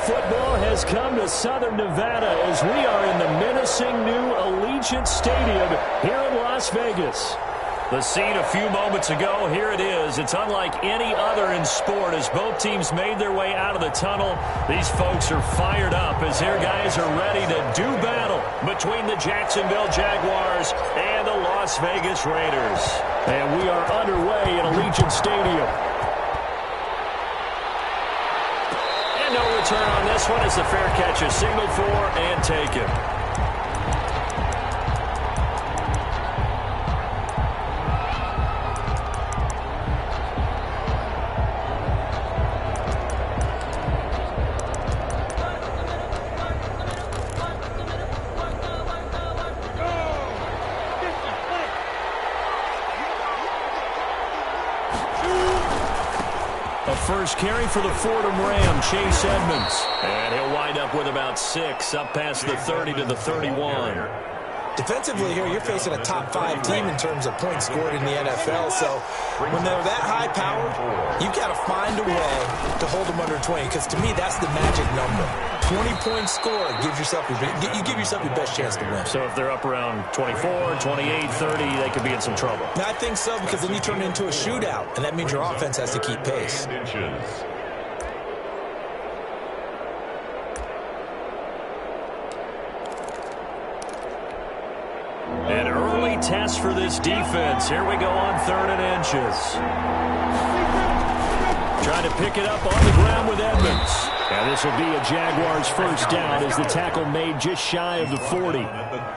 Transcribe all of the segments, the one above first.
football has come to Southern Nevada as we are in the menacing new Allegiant Stadium here in Las Vegas. The scene a few moments ago, here it is. It's unlike any other in sport as both teams made their way out of the tunnel. These folks are fired up as their guys are ready to do battle between the Jacksonville Jaguars and the Las Vegas Raiders. And we are underway in Allegiant Stadium. And no return on this one as the fair catch is signaled for and taken. First carry for the Fordham Ram, Chase Edmonds. And he'll wind up with about 6, up past the 30 to the 31. Defensively here, you're facing a top 5 team in terms of points scored in the NFL. So when they're that high powered, you've got to find a way to hold them under 20. Because to me, that's the magic number. 20-point score gives yourself you give yourself your best chance to win. So if they're up around 24, 28, 30, they could be in some trouble. I think so, because then you turn it into a shootout, and that means your offense has to keep pace. An early test for this defense. Here we go on 3rd and inches. Trying to pick it up on the ground with Edmonds. And this will be a Jaguars first down as the tackle made just shy of the 40.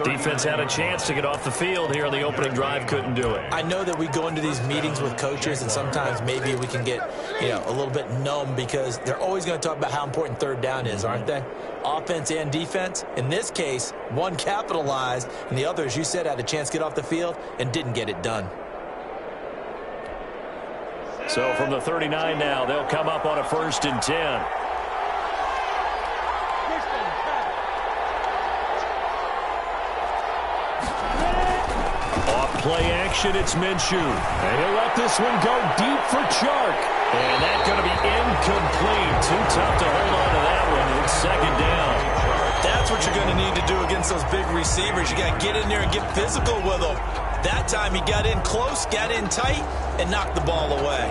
Defense had a chance to get off the field here in the opening drive, couldn't do it. I know that we go into these meetings with coaches, and sometimes maybe we can get, a little bit numb because they're always going to talk about how important 3rd down is, aren't they? Offense and defense. In this case, one capitalized, and the other, as you said, had a chance to get off the field and didn't get it done. So from the 39 now, they'll come up on a 1st and 10. Play action, it's Minshew. And he'll let this one go deep for Chark. And that's going to be incomplete. Too tough to hold on to that one. It's 2nd down. That's what you're going to need to do against those big receivers. You got to get in there and get physical with them. That time he got in close, got in tight, and knocked the ball away.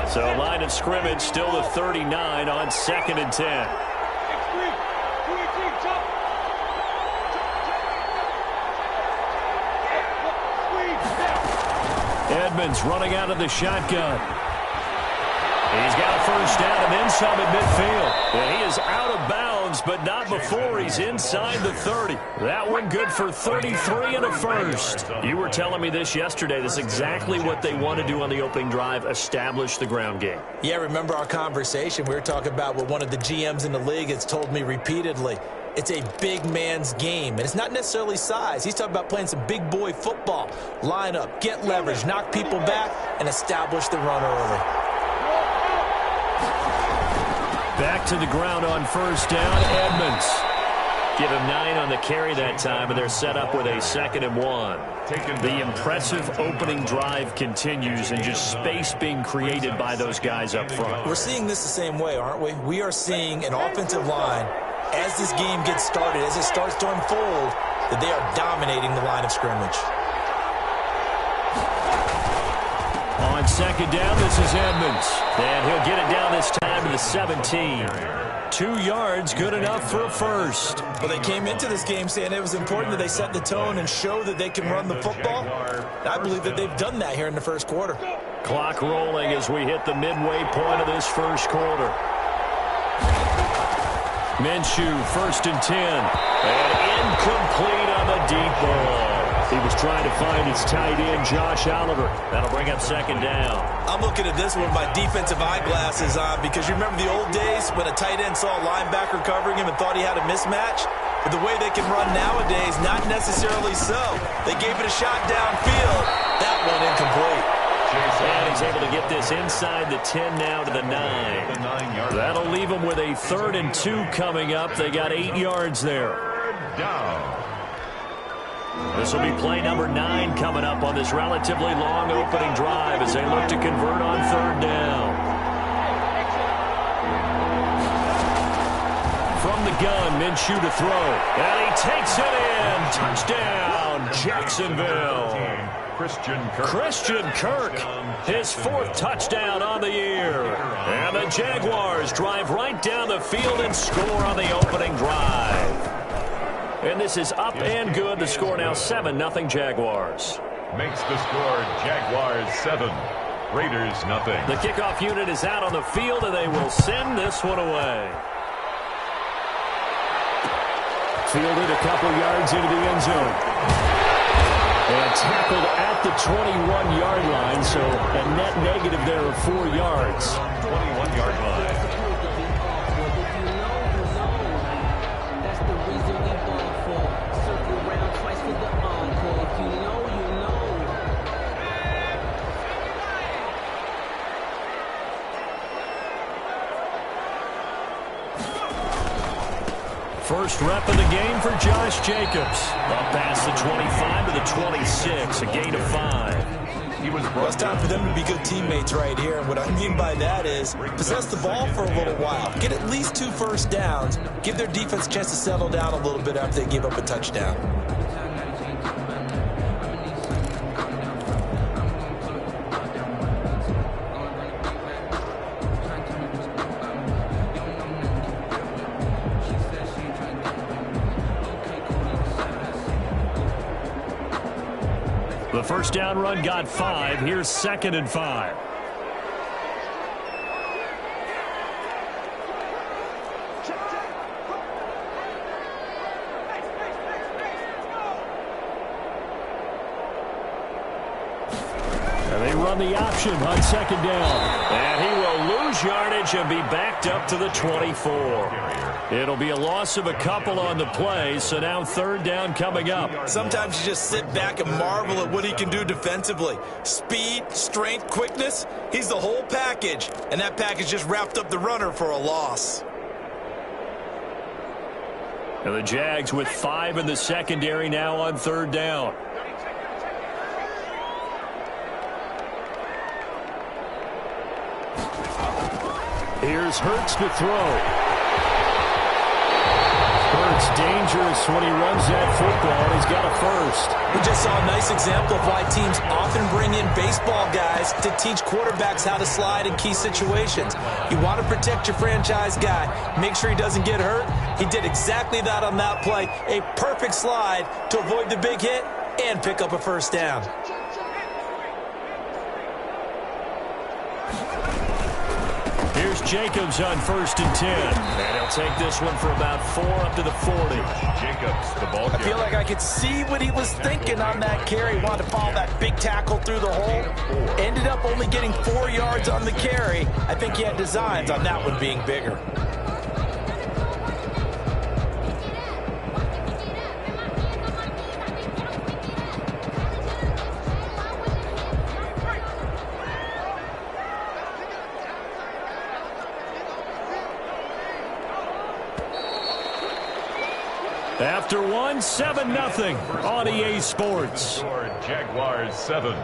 So line of scrimmage still the 39 on 2nd and 10. Edmonds running out of the shotgun. He's got a first down and then some at midfield. And he is out of bounds, but not before he's inside the 30. That one good for 33 and a first. You were telling me this yesterday. This is exactly what they want to do on the opening drive, establish the ground game. Yeah, remember our conversation. We were talking about what one of the GMs in the league has told me repeatedly. It's a big man's game, and it's not necessarily size. He's talking about playing some big boy football. Line up, get leverage, knock people back, and establish the run early. Back to the ground on 1st down, Edmonds. Give him 9 on the carry that time, and they're set up with a 2nd and 1. The impressive opening drive continues, and just space being created by those guys up front. We're seeing this the same way, aren't we? We are seeing an offensive line, as this game gets started, as it starts to unfold, that they are dominating the line of scrimmage. On 2nd down, this is Edmonds. And he'll get it down this time to the 17. 2 yards, good enough for a first. Well, they came into this game saying it was important that they set the tone and show that they can run the football. And I believe that they've done that here in the 1st quarter. Clock rolling as we hit the midway point of this 1st quarter. Minshew, 1st and 10. And incomplete on the deep ball. He was trying to find his tight end, Josh Oliver. That'll bring up 2nd down. I'm looking at this one with my defensive eyeglasses on because you remember the old days when a tight end saw a linebacker covering him and thought he had a mismatch? But the way they can run nowadays, not necessarily so. They gave it a shot downfield. That one incomplete. And he's able to get this inside the 10 now to the 9. That'll leave them with a 3rd and 2 coming up. They got 8 yards there. This will be play number 9 coming up on this relatively long opening drive as they look to convert on 3rd down. gun. Minshew to throw. And he takes it in. Touchdown, Jacksonville. Christian Kirk, his 4th touchdown on the year. And the Jaguars drive right down the field and score on the opening drive. And this is up and good. The score now 7-0 Jaguars. Makes the score Jaguars 7, Raiders 0. The kickoff unit is out on the field, and they will send this one away. Fielded a couple yards into the end zone. And tackled at the 21-yard line, so a net negative there of 4 yards. 21-yard line. First rep of the game for Josh Jacobs. Up past the 25 to the 26, a gain of 5. Well, it's time for them to be good teammates right here. And what I mean by that is possess the ball for a little while. Get at least 2 first downs. Give their defense a chance to settle down a little bit after they give up a touchdown. The first down run got 5. Here's 2nd and 5. And they run the option on 2nd down. And he will lose yardage and be backed up to the 24. It'll be a loss of a couple on the play, so now 3rd down coming up. Sometimes you just sit back and marvel at what he can do defensively. Speed, strength, quickness, he's the whole package. And that package just wrapped up the runner for a loss. And the Jags with 5 in the secondary now on 3rd down. Here's Hurts to throw. Hurts dangerous when he runs that football, and he's got a first. We just saw a nice example of why teams often bring in baseball guys to teach quarterbacks how to slide in key situations. You want to protect your franchise guy. Make sure he doesn't get hurt. He did exactly that on that play. A perfect slide to avoid the big hit and pick up a first down. Here's Jacobs on 1st and 10. And he'll take this one for about 4 up to the 40. Jacobs, the ball I feel like I could see what he was thinking on that carry. He wanted to follow that big tackle through the hole. Ended up only getting 4 yards on the carry. I think he had designs on that one being bigger. After 7-0 on EA Sports. Jaguars 7,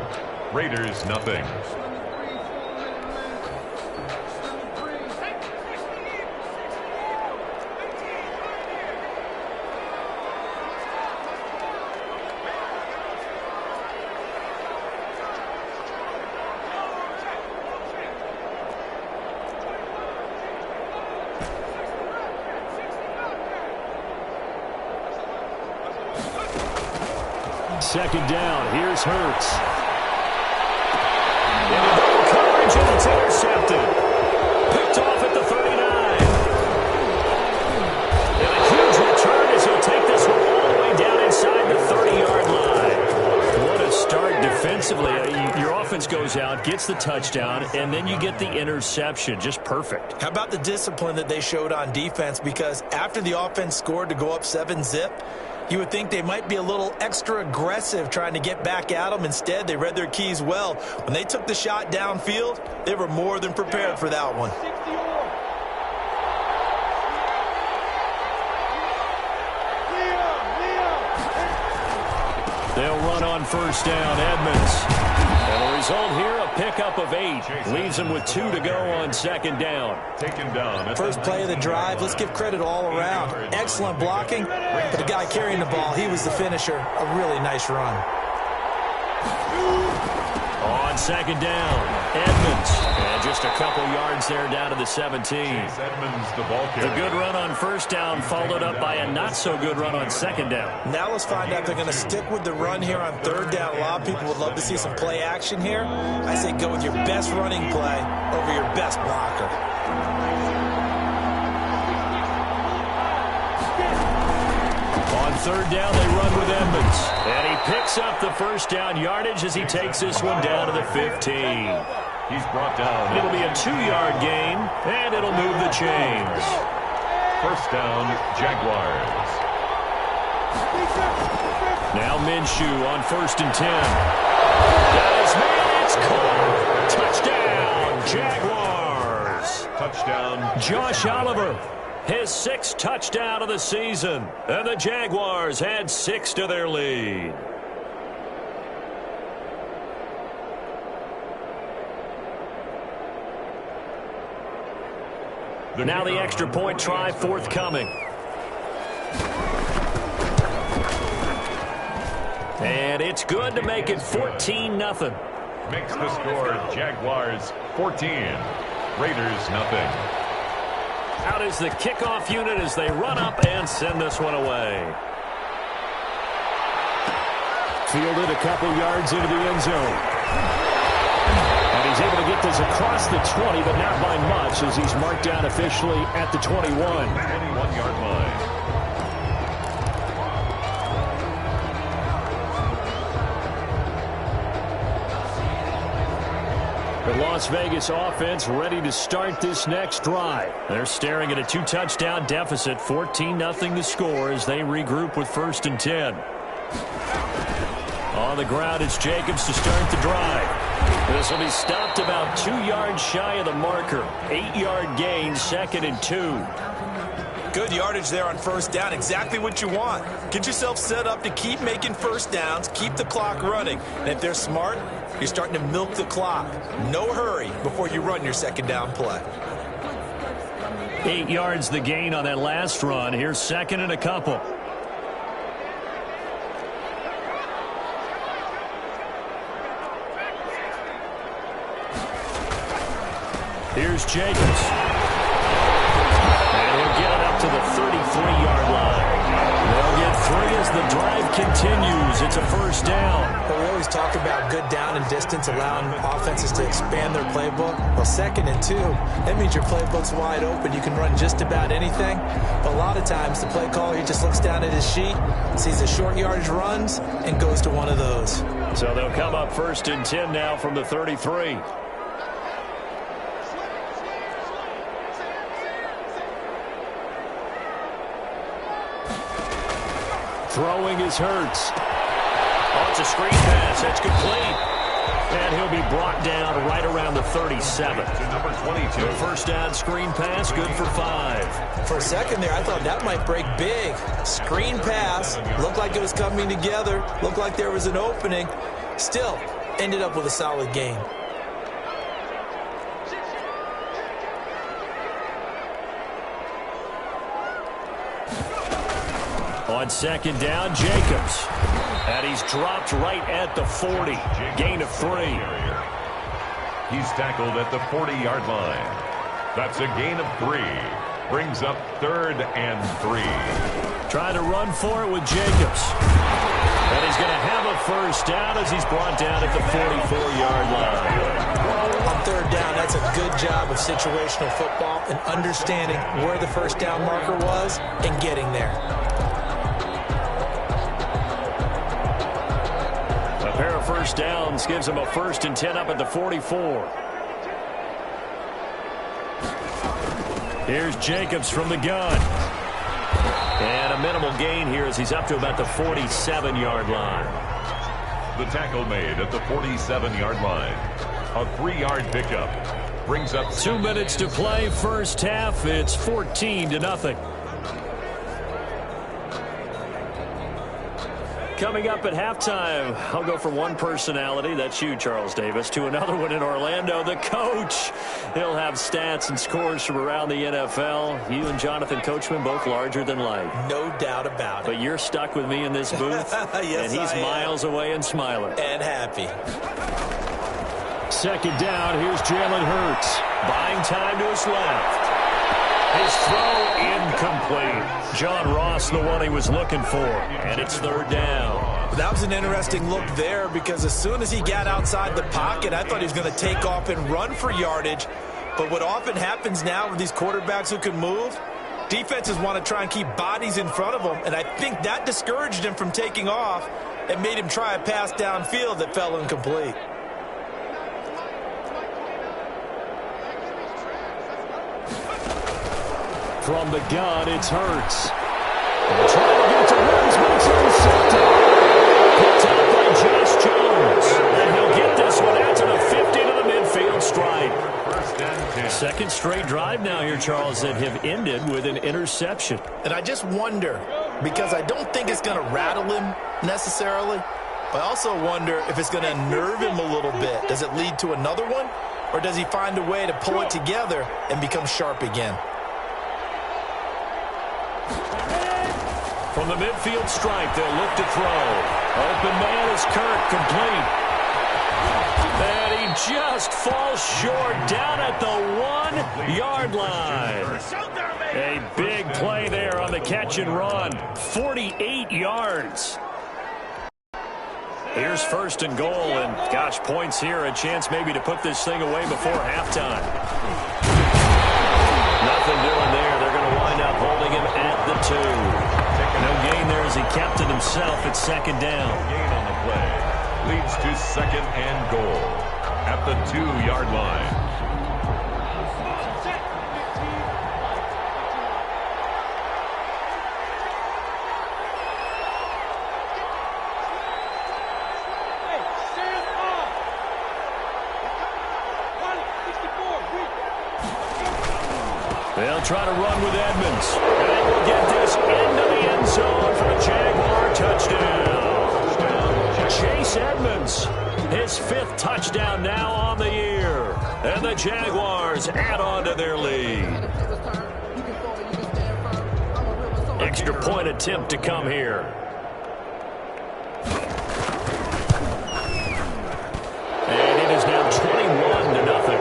Raiders 0. Second down. Here's Hurts. Into double coverage, and it's intercepted. Picked off at the 39. And a huge return as he'll take this one all the way down inside the 30-yard line. What a start defensively. Your offense goes out, gets the touchdown, and then you get the interception. Just perfect. How about the discipline that they showed on defense? Because after the offense scored to go up 7-zip, you would think they might be a little extra aggressive trying to get back at them. Instead, they read their keys well. When they took the shot downfield, they were more than prepared for that one. They'll run on first down. Edmonds. And the result here, a pickup of 8. Leaves him with 2 to go on second down. Taken down. First play of the drive, let's give credit all around. Excellent blocking, but the guy carrying the ball, he was the finisher. A really nice run. On second down, Edmonds. And just a couple yards there down to the 17. Edmonds, the ball carrier. The good run on first down followed up by a not-so-good run on second down. Now let's find out if they're going to stick with the run here on third down. A lot of people would love to see some play action here. I say go with your best running play over your best blocker. On third down, they run with Edmonds. And he picks up the first down yardage as he takes this one down to the 15. He's brought down. It'll be a 2-yard gain, and it'll move the chains. First down, Jaguars. Now Minshew on first and 10. Got his man, it's caught. Touchdown, Jaguars. Touchdown. Josh Oliver, his 6th touchdown of the season. And the Jaguars add 6 to their lead. Now the extra point try forthcoming. And it's good to make it 14-0. Makes the score Jaguars 14. Raiders nothing. Out is the kickoff unit as they run up and send this one away. Fielded a couple yards into the end zone. And he's able to get this across the 20, but not by much as he's marked down officially at the 21. 21-yard line. The Las Vegas offense ready to start this next drive. They're staring at a 2-touchdown deficit, 14-0 the score as they regroup with first and 10. On the ground, it's Jacobs to start the drive. This will be stopped about 2 yards shy of the marker. 8-yard gain, 2nd and 2. Good yardage there on first down. Exactly what you want. Get yourself set up to keep making first downs, keep the clock running. And if they're smart, you're starting to milk the clock. No hurry before you run your second down play. 8 yards the gain on that last run. Here's 2nd and a couple. Here's Jacobs. And he'll get it up to the 33-yard line. They'll get 3 as the drive continues. It's a first down. Well, we always talk about good down and distance, allowing offenses to expand their playbook. Well, 2nd and 2, that means your playbook's wide open. You can run just about anything. But a lot of times, the play caller, he just looks down at his sheet, sees the short yardage runs, and goes to one of those. So they'll come up first and 10 now from the 33. Throwing is Hurts. Oh, it's a screen pass. That's complete. And he'll be brought down right around the 37. Number 22. The first down screen pass, good for 5. For a second there, I thought that might break big. Screen pass. Looked like it was coming together. Looked like there was an opening. Still, ended up with a solid gain. On second down, Jacobs. And he's dropped right at the 40. Gain of 3. He's tackled at the 40-yard line. That's a gain of 3. Brings up 3rd and 3. Trying to run for it with Jacobs. And he's going to have a first down as he's brought down at the 44-yard line. On third down, that's a good job of situational football and understanding where the first down marker was and getting there. A pair of first downs gives him a 1st and 10 up at the 44. Here's Jacobs from the gun. And a minimal gain here as he's up to about the 47-yard line. The tackle made at the 47-yard line. A 3-yard pickup. Brings up 2 minutes to play first half. It's 14-0. Coming up at halftime, I'll go from one personality, that's you, Charles Davis, to another one in Orlando, the coach. He'll have stats and scores from around the NFL. You and Jonathan Coachman, both larger than life. No doubt about it. But you're stuck with me in this booth, yes, and he's miles away and smiling. And happy. Second down, here's Jalen Hurts. Buying time to his left. His throw incomplete. John Ross, the one he was looking for. And it's third down. That was an interesting look there because as soon as he got outside the pocket, I thought he was going to take off and run for yardage. But what often happens now with these quarterbacks who can move, defenses want to try and keep bodies in front of them. And I think that discouraged him from taking off and made him try a pass downfield that fell incomplete. From the gun, it's Hurts. And trying to get to Hurts, but it's intercepted. Picked up by Josh Jones. And he'll get this one out to the 50 to the midfield stripe. First and 10. Second straight drive now here, Charles, that have ended with an interception. And I just wonder, because I don't think it's going to rattle him necessarily, but I also wonder if it's going to unnerve him a little bit. Does it lead to another one? Or does he find a way to pull it together and become sharp again? From the midfield stripe, they'll look to throw. Open man is Kirk, complete. And he just falls short down at the 1-yard line. A big play there on the catch and run. 48 yards. Here's first and goal, and gosh, points here. A chance maybe to put this thing away before halftime. Nothing doing there. They're going to wind up holding him at the 2. No gain there as he kept it himself at second down. Gain on the play. Leads to second and goal at the 2-yard line. They'll try to run with Edmonds. And we'll get this into the end zone for a Jaguar touchdown. Chase Edmonds, his 5th touchdown now on the year. And the Jaguars add on to their lead. Extra point attempt to come here. And it is now 21-0.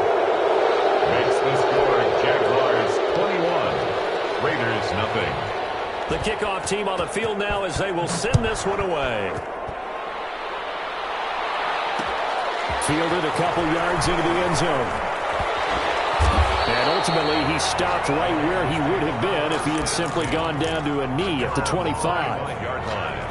Makes the score Jaguars 21, Raiders nothing. The kickoff team on the field now as they will send this one away. Fielded a couple yards into the end zone. And ultimately he stopped right where he would have been if he had simply gone down to a knee at the 25. 1-yard line.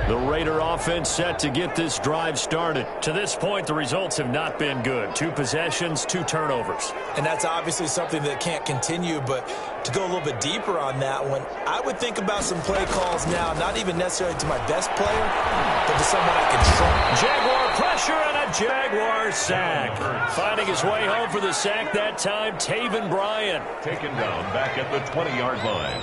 The Raider offense set to get this drive started. To this point, the results have not been good. 2 possessions, 2 turnovers. And that's obviously something that can't continue, but to go a little bit deeper on that one, I would think about some play calls now, not even necessarily to my best player, but to someone I can trust. Jaguar pressure and a Jaguar sack. Finding his way home for the sack that time, Taven Bryan. Taken down back at the 20-yard line.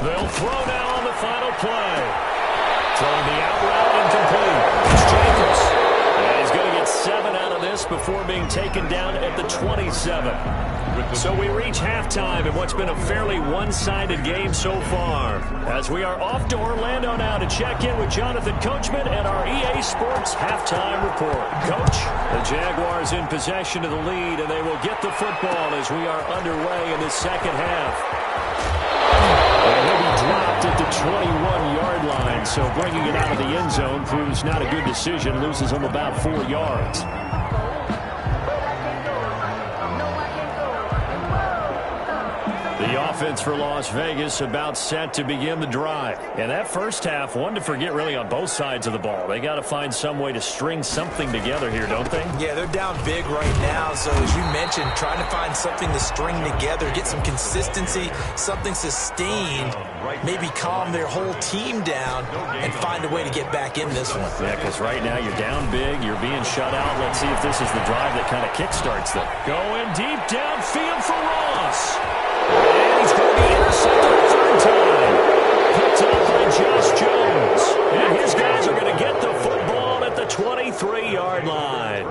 They'll throw now on the final play. Throwing the out route incomplete. It's Jacobs. And he's going to get 7 out of this before being taken down at the 27. So we reach halftime in what's been a fairly one-sided game so far. As we are off to Orlando now to check in with Jonathan Coachman and our EA Sports halftime report. Coach, the Jaguars in possession of the lead, and they will get the football as we are underway in the second half. And he'll be dropped at the 21-yard line, so bringing it out of the end zone proves not a good decision. Loses him about 4 yards. The offense for Las Vegas about set to begin the drive. And that first half, one to forget really on both sides of the ball. They got to find some way to string something together here, don't they? Yeah, they're down big right now. So as you mentioned, trying to find something to string together, get some consistency, something sustained, maybe calm their whole team down and find a way to get back in this one. Yeah, because right now you're down big, you're being shut out. Let's see if this is the drive that kind of kickstarts them. Going deep downfield for Ross. And he's going to be intercepted a third time. Picked up by Josh Jones. And his guys are going to get the football at the 23-yard line.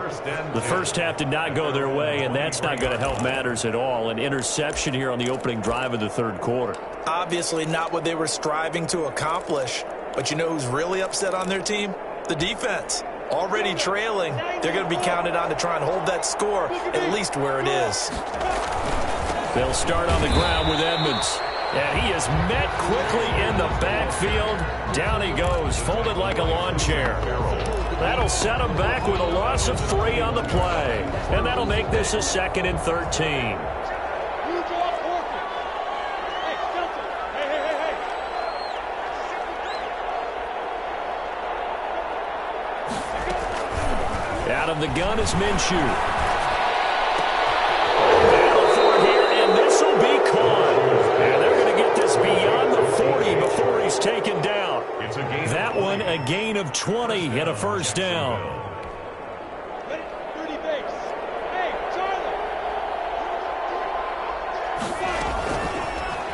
The first half did not go their way, and that's not going to help matters at all. An interception here on the opening drive of the third quarter. Obviously not what they were striving to accomplish. But you know who's really upset on their team? The defense. Already trailing. They're going to be counted on to try and hold that score at least where it is. They'll start on the ground with Edmonds. And he is met quickly in the backfield. Down he goes, folded like a lawn chair. That'll set him back with a loss of 3 on the play. And that'll make this a 2nd and 13. Out of the gun is Minshew. Beyond the 40 before he's taken down. That one a gain of 20 and a first down.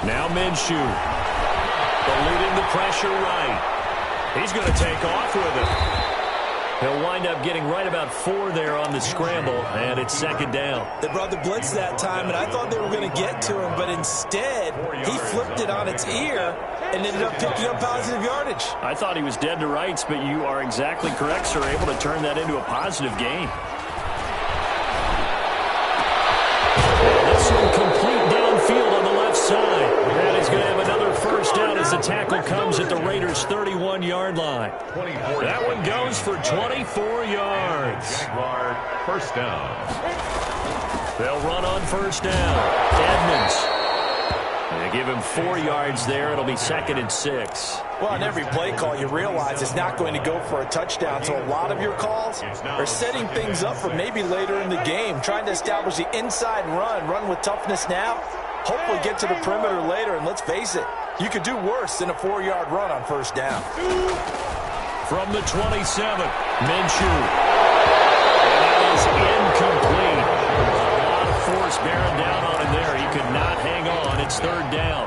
Now Minshew. Eluding the pressure right. He's going to take off with it. He'll wind up getting right about 4 there on the scramble, and it's 2nd down. They brought the blitz that time, and I thought they were going to get to him, but instead he flipped it on its ear and ended up picking up positive yardage. I thought he was dead to rights, but you are exactly correct, sir, able to turn that into a positive gain. This one complete downfield on the left side. And he's going to have another first down as the tackle comes at the Raiders' 31-yard line. That one goes for 24 yards. First down. They'll run on first down. Edmonds. They give him 4 yards there. It'll be 2nd and 6. Well, on every play call, you realize it's not going to go for a touchdown. So a lot of your calls are setting things up for maybe later in the game, trying to establish the inside run with toughness now, hopefully get to the perimeter later. And let's face it, you could do worse than a 4-yard run on first down. From the 27, Minshew. That is incomplete. A lot of force bearing down on him there. He could not hang on. It's 3rd down.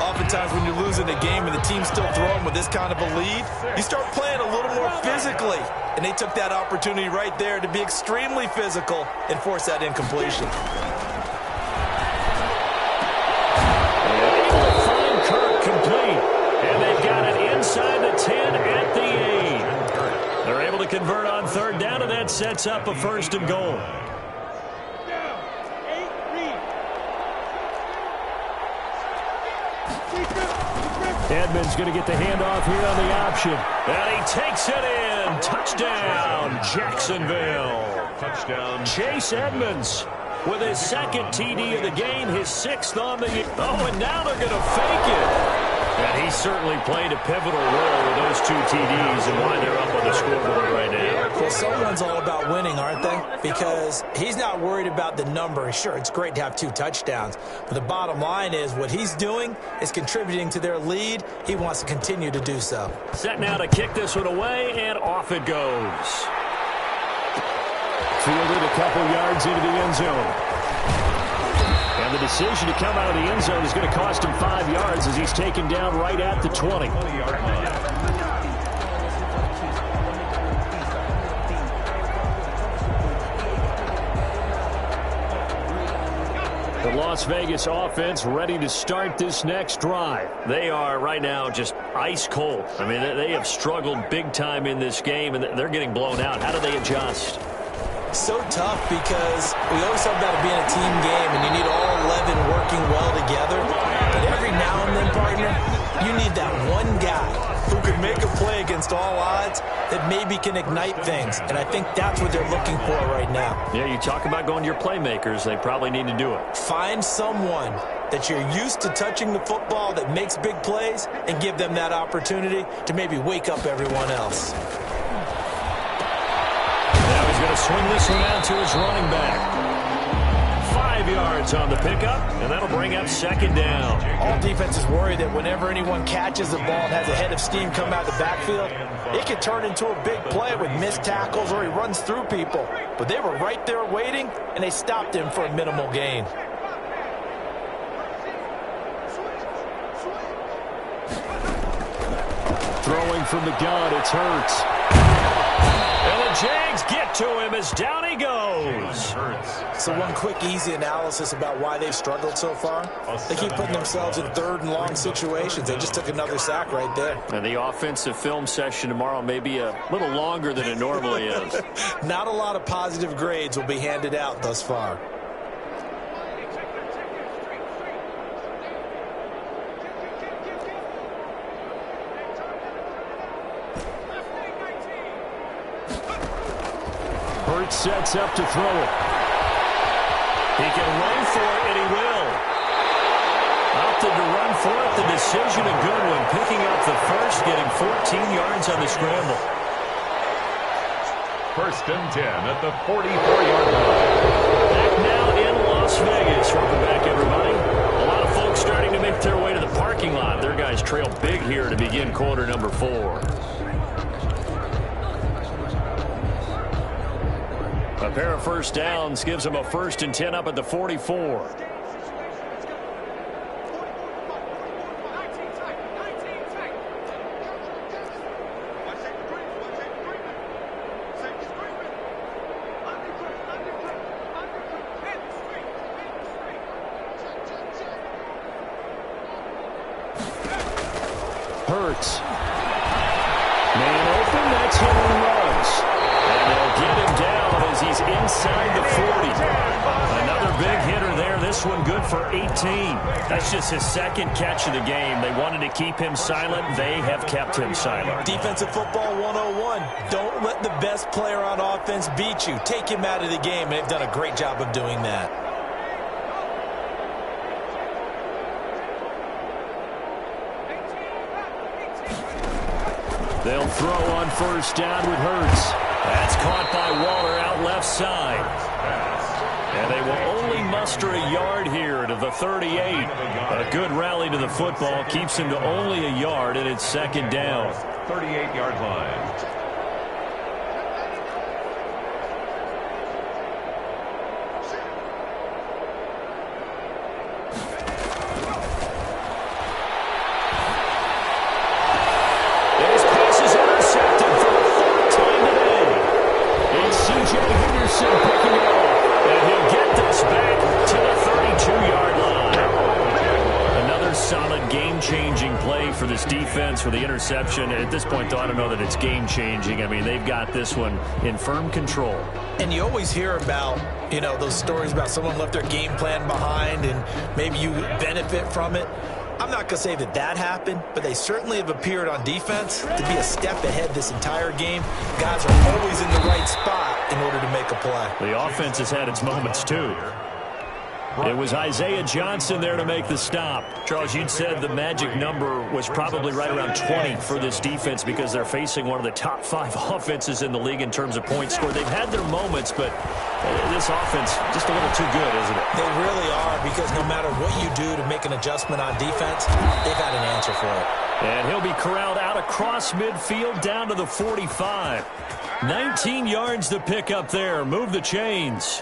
Oftentimes when you're losing a game and the team's still throwing with this kind of a lead, you start playing a little more physically. And they took that opportunity right there to be extremely physical and force that incompletion. Able to find Kirk complete. And they've got it inside the 10 at the 8. They're able to convert on 3rd down, and that sets up a 1st and goal. Edmonds going to get the handoff here on the option. And he takes it in. Touchdown, Jacksonville. Touchdown. Chase Edmonds with his 2nd TD of the game, his 6th on the... Oh, and now they're going to fake it. And he certainly played a pivotal role with those 2 TDs and why they're up on the scoreboard right now. Well, someone's all about winning, aren't they? Because he's not worried about the number. Sure, it's great to have 2 touchdowns. But the bottom line is what he's doing is contributing to their lead. He wants to continue to do so. Set now to kick this one away, and off it goes. Fielded a couple yards into the end zone. And the decision to come out of the end zone is going to cost him 5 yards as he's taken down right at the 20. The Las Vegas offense ready to start this next drive. They are right now just ice cold. I mean, they have struggled big time in this game, and they're getting blown out. How do they adjust? So tough because we always talk about it being a team game and you need all 11 working well together. But every now and then, partner, you need that one guy who can make a play against all odds that maybe can ignite things. And I think that's what they're looking for right now. Yeah, you talk about going to your playmakers. They probably need to do it. Find someone that you're used to touching the football that makes big plays and give them that opportunity to maybe wake up everyone else. Now he's going to swing this one out to his running back. 5 yards on the pickup, and that'll bring up second down. All defenses worry that whenever anyone catches the ball and has a head of steam come out of the backfield, it could turn into a big play with missed tackles or he runs through people. But they were right there waiting, and they stopped him for a minimal gain. Throwing from the gun, it's Hurts. And the Jags get to him as down he goes. So one quick, easy analysis about why they've struggled so far. They keep putting themselves in third and long situations. They just took another sack right there. And the offensive film session tomorrow may be a little longer than it normally is. Not a lot of positive grades will be handed out thus far. Hurts sets up to throw it. He can run for it, and he will. Opted to run for it. The decision a good one. Picking up the first, getting 14 yards on the scramble. 1st and 10 at the 44-yard line. Back now in Las Vegas. Welcome back, everybody. A lot of folks starting to make their way to the parking lot. Their guys trail big here to begin quarter number 4. A pair of first downs gives them a 1st and 10 up at the 44. Hurts. Man open, that's him who runs. And they'll get him down as he's inside the 40. Another big hitter there. This one good for 18. That's just his second catch of the game. They wanted to keep him silent. They have kept him silent. Defensive football 101. Don't let the best player on offense beat you. Take him out of the game, and they've done a great job of doing that. They'll throw on first down with Hurts. That's caught by Waller out left side. And they will only muster a yard here to the 38. A good rally to the football keeps him to only a yard, and it's second down. 38-yard line. For this defense for the interception. At this point, though, I don't know that it's game-changing. I mean, they've got this one in firm control. And you always hear about, you know, those stories about someone left their game plan behind and maybe you benefit from it. I'm not going to say that that happened, but they certainly have appeared on defense to be a step ahead this entire game. Guys are always in the right spot in order to make a play. The offense has had its moments, too. It was Isaiah Johnson there to make the stop. Charles, you'd said the magic number was probably right around 20 for this defense because they're facing one of the top 5 offenses in the league in terms of points scored. They've had their moments, but this offense just a little too good, isn't it? They really are, because no matter what you do to make an adjustment on defense, they've got an answer for it. And he'll be corralled out across midfield down to the 45. 19 yards to pick up there. Move the chains.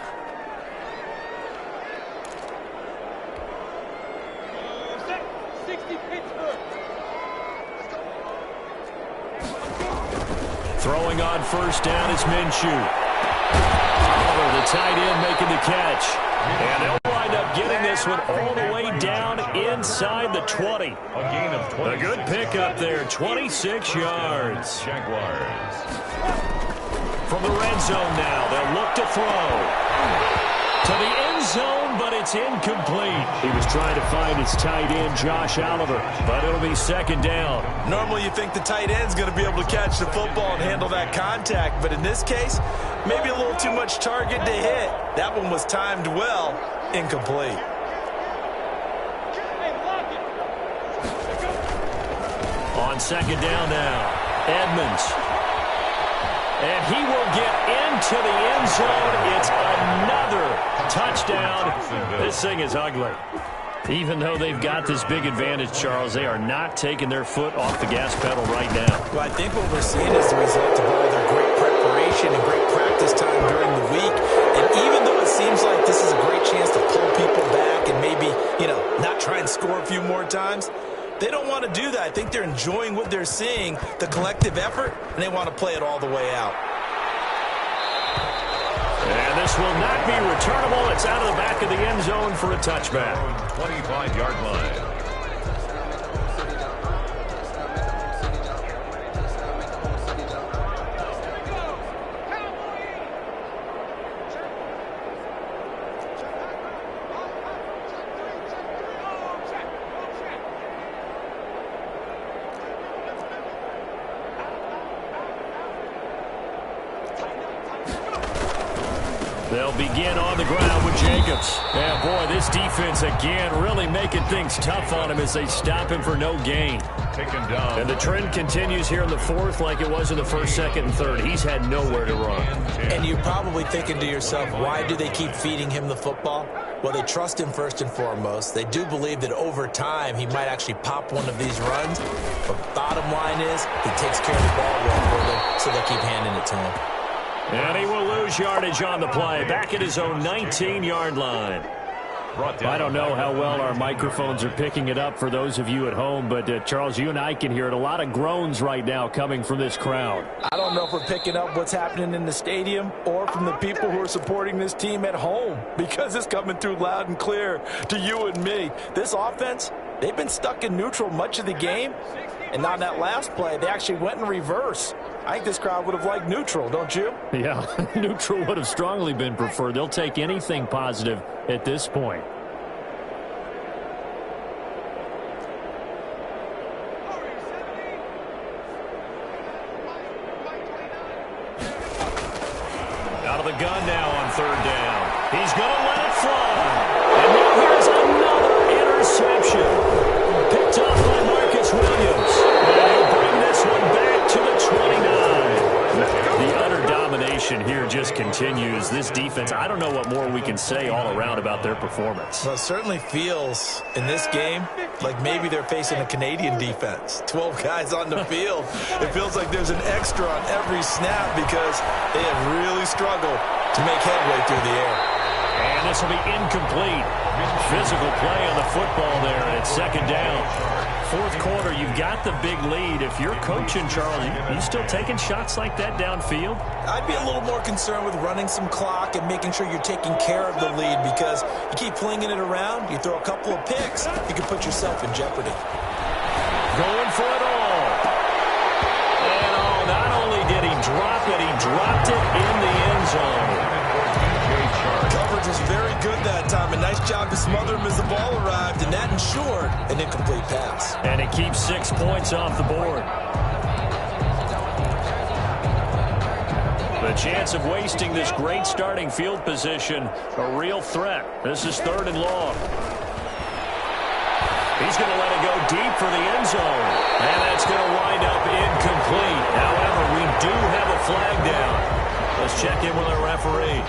Throwing on first down is Minshew. Oliver, the tight end, making the catch. And they'll wind up getting this one all the way down inside the 20. A gain of 20. A good pickup there, 26 yards. Jaguars. From the red zone now, they'll look to throw. To the end zone, but it's incomplete. He was trying to find his tight end, Josh Oliver, but it'll be second down. Normally you think the tight end's going to be able to catch the football and handle that contact, but in this case, maybe a little too much target to hit. That one was timed well, incomplete. On second down now, Edmonds. And he will get into the end zone. It's another touchdown. This thing is ugly. Even though they've got this big advantage, Charles, they are not taking their foot off the gas pedal right now. Well, I think what we're seeing is the result of all their great preparation and great practice time during the week. And even though it seems like this is a great chance to pull people back and maybe, not try and score a few more times, they don't want to do that. I think they're enjoying what they're seeing, the collective effort, and they want to play it all the way out. And this will not be returnable. It's out of the back of the end zone for a touchback. 25-yard line. They'll begin on the ground with Jacobs. Yeah, boy, this defense again really making things tough on him as they stop him for no gain. Taken down. And the trend continues here in the fourth like it was in the first, second, and third. He's had nowhere to run. And you're probably thinking to yourself, why do they keep feeding him the football? Well, they trust him first and foremost. They do believe that over time he might actually pop one of these runs. But bottom line is he takes care of the ball well for them, so they'll keep handing it to him. And he will lose yardage on the play. Back at his own 19-yard line. I don't know how well our microphones are picking it up for those of you at home, but Charles, you and I can hear it. A lot of groans right now coming from this crowd. I don't know if we're picking up what's happening in the stadium or from the people who are supporting this team at home, because it's coming through loud and clear to you and me. This offense, they've been stuck in neutral much of the game, and on that last play, they actually went in reverse. I think this crowd would have liked neutral, don't you? Yeah, neutral would have strongly been preferred. They'll take anything positive at this point. Out of the gun now on third down. He's going to let it fly. And now here's another interception. Picked off by Marcus Williams. And he'll bring this one back to the 29. The utter domination here just continues. This defense, I don't know what more we can say all around about their performance. Well, it certainly feels in this game like maybe they're facing a Canadian defense. 12 guys on the field. It feels like there's an extra on every snap because they have really struggled to make headway through the air. And this will be incomplete. Physical play on the football there, and it's second down. Fourth quarter, you've got the big lead. If you're coaching, Charles, you still taking shots like that downfield? I'd be a little more concerned with running some clock and making sure you're taking care of the lead, because you keep flinging it around, you throw a couple of picks, you can put yourself in jeopardy. Going for it all. And not only did he drop it, he dropped it in the end zone. Coverage was very good that time. A nice job to smother him as the ball arrived, and that ensured an incomplete pass. And it keeps 6 points off the board. The chance of wasting this great starting field position, a real threat. This is third and long. He's going to let it go deep for the end zone. And that's going to wind up incomplete. However, we do have a flag down. Let's check in with our referee.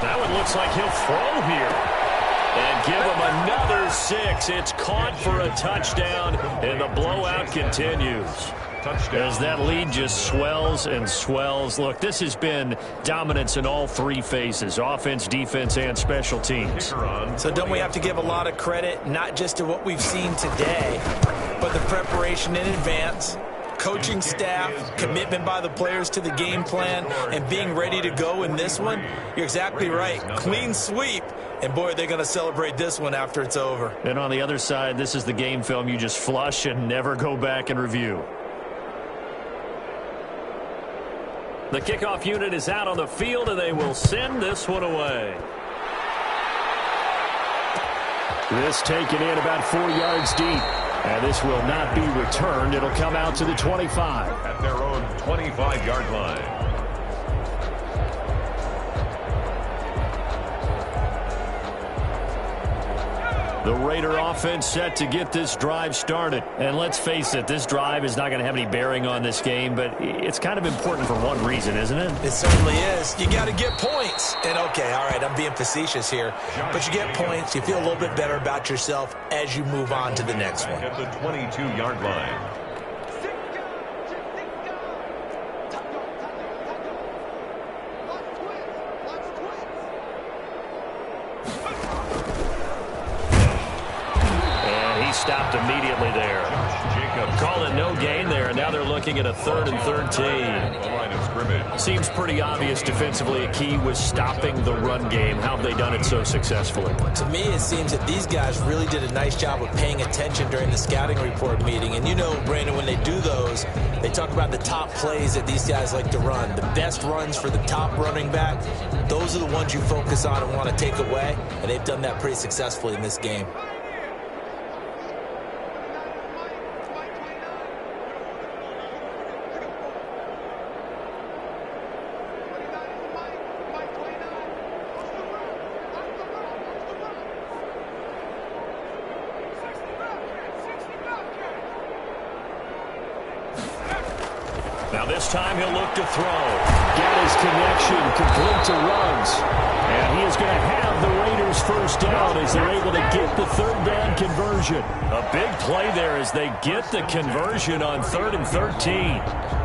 That one looks like he'll throw here. And give him another 6. It's caught for a touchdown, and the blowout continues. Touchdown. As that lead just swells and swells. Look, this has been dominance in all three phases, offense, defense, and special teams. So don't we have to give a lot of credit, not just to what we've seen today, but the preparation in advance, coaching staff, commitment by the players to the game plan, and being ready to go in this one? You're exactly right. Clean sweep. And, boy, they're going to celebrate this one after it's over. And on the other side, this is the game film you just flush and never go back and review. The kickoff unit is out on the field, and they will send this one away. This taken in about 4 yards deep. And this will not be returned. It'll come out to the 25. At their own 25-yard line. The Raider offense set to get this drive started. And let's face it, this drive is not going to have any bearing on this game, but it's kind of important for one reason, isn't it? It certainly is. You got to get points. And, okay, all right, I'm being facetious here. But you get points. You feel a little bit better about yourself as you move on to the next one. At the 22-yard line. Stopped immediately there. Calling no gain there, and now they're looking at a 3rd and 13. Seems pretty obvious defensively a key was stopping the run game. How have they done it so successfully? To me, it seems that these guys really did a nice job of paying attention during the scouting report meeting. And you know, Brandon, when they do those, they talk about the top plays that these guys like to run. The best runs for the top running back, those are the ones you focus on and want to take away. And they've done that pretty successfully in this game. Now this time he'll look to throw. Got his connection, complete to Ruggs. And he is going to have the Raiders first down as they're able to get the 3rd down conversion. A big play there as they get the conversion on 3rd and 13.